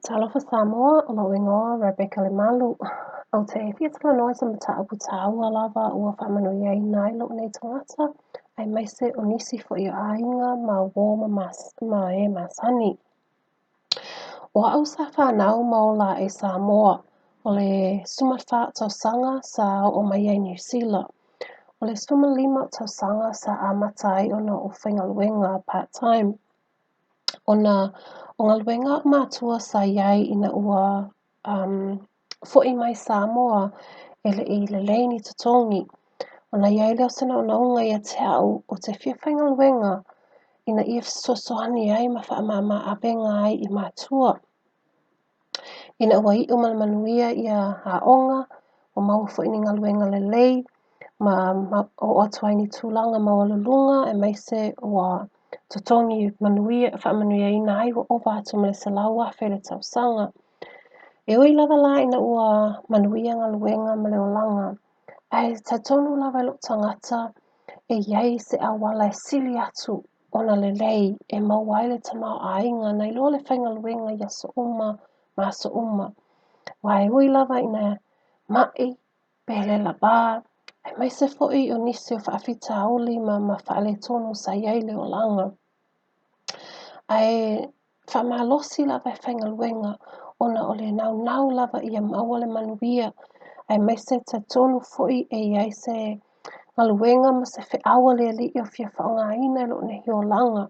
Talofa Samoa o lo ingoa Rebecca le malu. O te whiatala noa sa mataupu tāua lava ua whamanuia I nai lo nei tangata. Ai maise o nisi fo I ainga ma wō ma e masani. O au sa whanau maola e Samoa. O le suma wha tausanga sa o mai ai New Zealand. O le suma 5 tausanga sa amatai ona o whaingaluenga part-time. Ona o ngā luenga mātua sa iai ina ua fo'i mai Samoa I le leini totongi. Ona iai leo sana o naunga ia te au o te whiawhainga luenga ina ia sosoani ai ma whaamama abenga ai I mātua. Ina ua I manuia ia haonga o mau fo'i ni ngā luenga le lei o atu ai ni tūlanga ma walulunga e maise ua totongi manuia, whaamanuia ina ai o wātu me le salau a whele tausanga. E oi lava la ina ua manuia ngā luenga ma le olanga. Ai tautonu lava lo tangata e iai se awala e sili atu ona le lei e mauaile tamau ainga nei lo le whainga luenga ia so uma ma so uma. Wai oi lava ina mai pelela ba. Ai mai se fo'i o nisi o whaafita auli ma whaale tonu sa iai le olanga. Ai whamalosi lava e whainga luenga ona o le nau lava ia maua le manuia. Ai mai se te tonu fo'i e iai se ngaluenga ma se whiawa le li o fia whaonga ina lo ne hi olanga.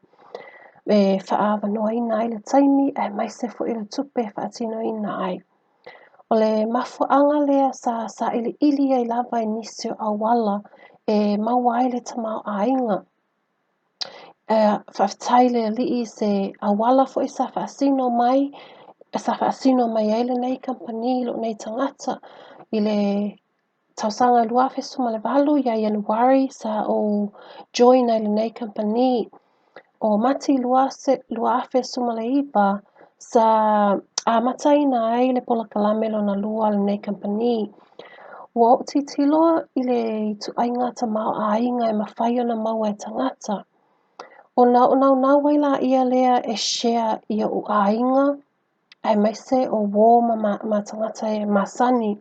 E whaawa noa ina ai le taimi ai mai se fo'i le tupe whaatino ina ai. O le mafuanga lea sa ili ai lava I nisi o awala e mawai le tamau ainga. Whaftai le li se awala fo I sa whaasino mai ai le nei company lo nei tangata I le tausanga luafe suma le valu ia Januari sa o join ai le nei company o mati luafe suma le iba sa matai na ai le pola kalame lo na lua le nei company. Ua o titilo I le tuainga tamau ainga e mawhai ona maua e tangata. O na waila ia lea e share ia o ainga ai mai se o wō ma tangata e masani.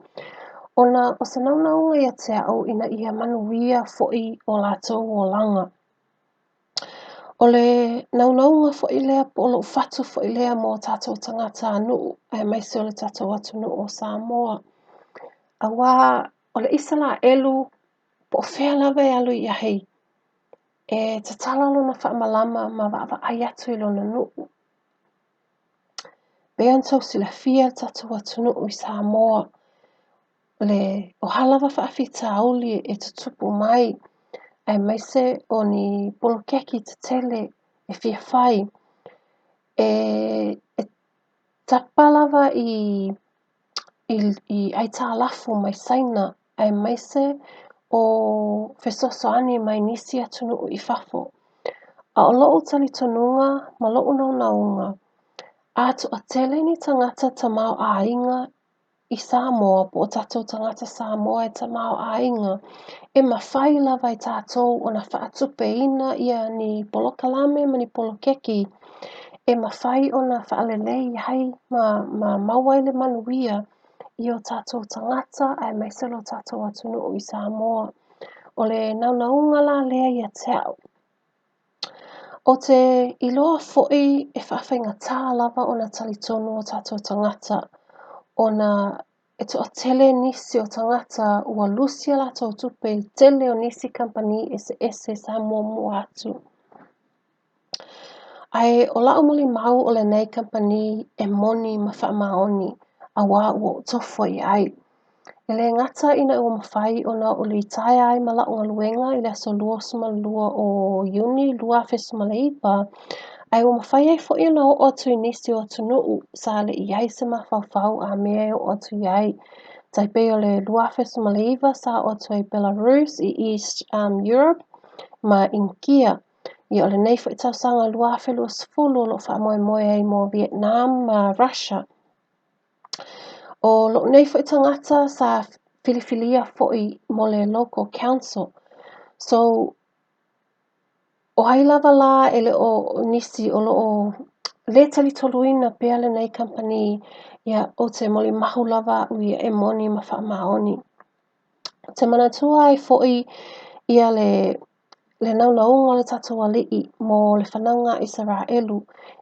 Ona o se naunga ia te au ina ia manuia fo'i o latou o langa. O le naunga fo'i lea po o lo fatu fo'i lea mo tātou tangata anu ai mai se o le tātou atu nu o Samoa. Awa o le isa la elu po whea lava e alu I ahi. E te tala lona whaamalama ma wa ai atu I lona nuu. Bean tau sila fia tātou atu nuu I Samoa. Le o halawa whaafita auli e tutupu mai. Ai mai se o ni polokeki te tele e fia whai. E tapalawa I ai tā lafu mai saina. Ai mai se o whesosoani mai nisi atu nuu I fafo. A o loo tali tonunga ma loo naunga. A tu a tele ni tangata tamau ainga I Samoa po o tātou tangata Samoa e tamau ainga. E mawhai lava I tātou o na whaatupe ina ia ni polokalame ma ni polokeki. E mawhai o na whaalelei hai ma mawai le manuia I o tātou tangata ai mai se lo tātou atu nuu I Samoa. O le naunga la lea ia te au. O te iloa fo'i e whawhainga tā lava o na talitonu o tātou tangata. O na e to a tele nisi o tangata ua lusia la tau tupe tele o nisi company ese Samoa mua atu. Ai o lau molimau o le nei company e moni ma whaamaoni a wā ua tofu ai. E le ngata ina ua mawhai o na o li tae ai ma lau ngaluenga I le aso lua suma lua o Iuni lua fesuma le iba. Ai ua mawhai ai fo'i ona o atu I nisi o atu nuu sa le iai se mawhawhau a mea o atu iai. Taipei o le lua fesuma le iba sa o atu ai Belarus I East Europe ma Inkia. I o le nei fo'i tausanga lua felua sefulu lo whaamoe moe ai mo Vietnam ma Russia. O lo nei fo'i tangata sa filifilia fo'i mo le local council. So, o hai lava la ele o nisi o le talitoluina pea lenei company ia o te molimau lava a'u ia e moni ma whaamaoni. Te manatua ai fo'i ia le naunaunga le tatou ali'i mo le whanaunga Israelu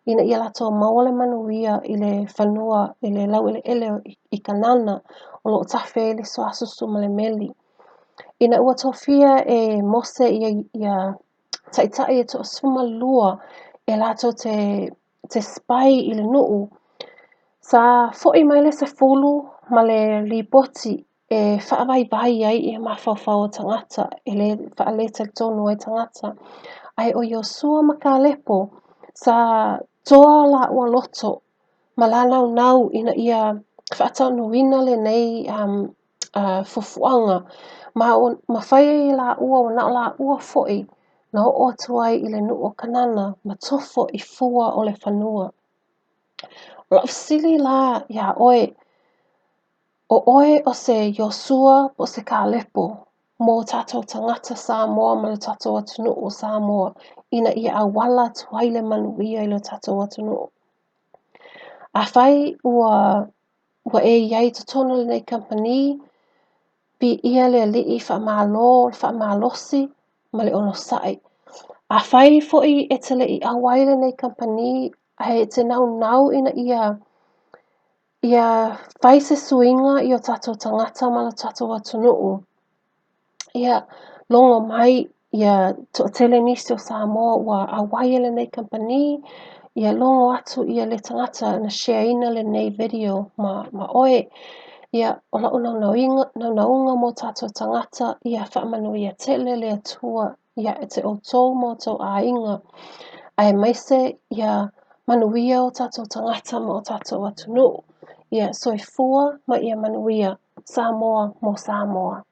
ina ia latoa maua le manuia i le whanua i le lau ele i kanana o loo tafe le soasusu ma le meli. Ina ua tofia e mose ia taitai e to suma lua e lato te spai i le nuu. Sa fo'i mai le sefulu ma le liboti e whaawai ai i mawhawhau o tangata e le whaaleta tonu ai tangata. Ai o Iosua ma Kalepo sa toa la ua loto ma la nau ina ia whaatau nuina le nei fufuanga ma whai la ua o na la ua fo'i na o atu ai i le nuu o kanana ma tofo i fua o le whanua. Lau sili la ia oe o se Iosua o se Kalepo mo tatou tangata Samoa ma le tatou atunuu o Samoa ina ia awala tuai le manuia i le tatou atunuu. A whai ua e iai totona le nei company pi ia le ali'i whaamalosi ma le ono sai. A whai fo'i e tele i awai le nei company he te nau ina ia whai se suinga i o tatou tangata ma le tatou atunuu. Ia longo mai ia to'atele nisi o Samoa ua awai e le nei company ia longo atu ia le tangata na share ina le nei video ma oe ia o la'u naunaunga mo tatou tangata ia whaamanuia tele le atua ia e te outou mo tau ainga. Ai maise ia manuia o tatou tangata ma o tatou atunuu. Ia soifua ma ia manuia Samoa mo Samoa.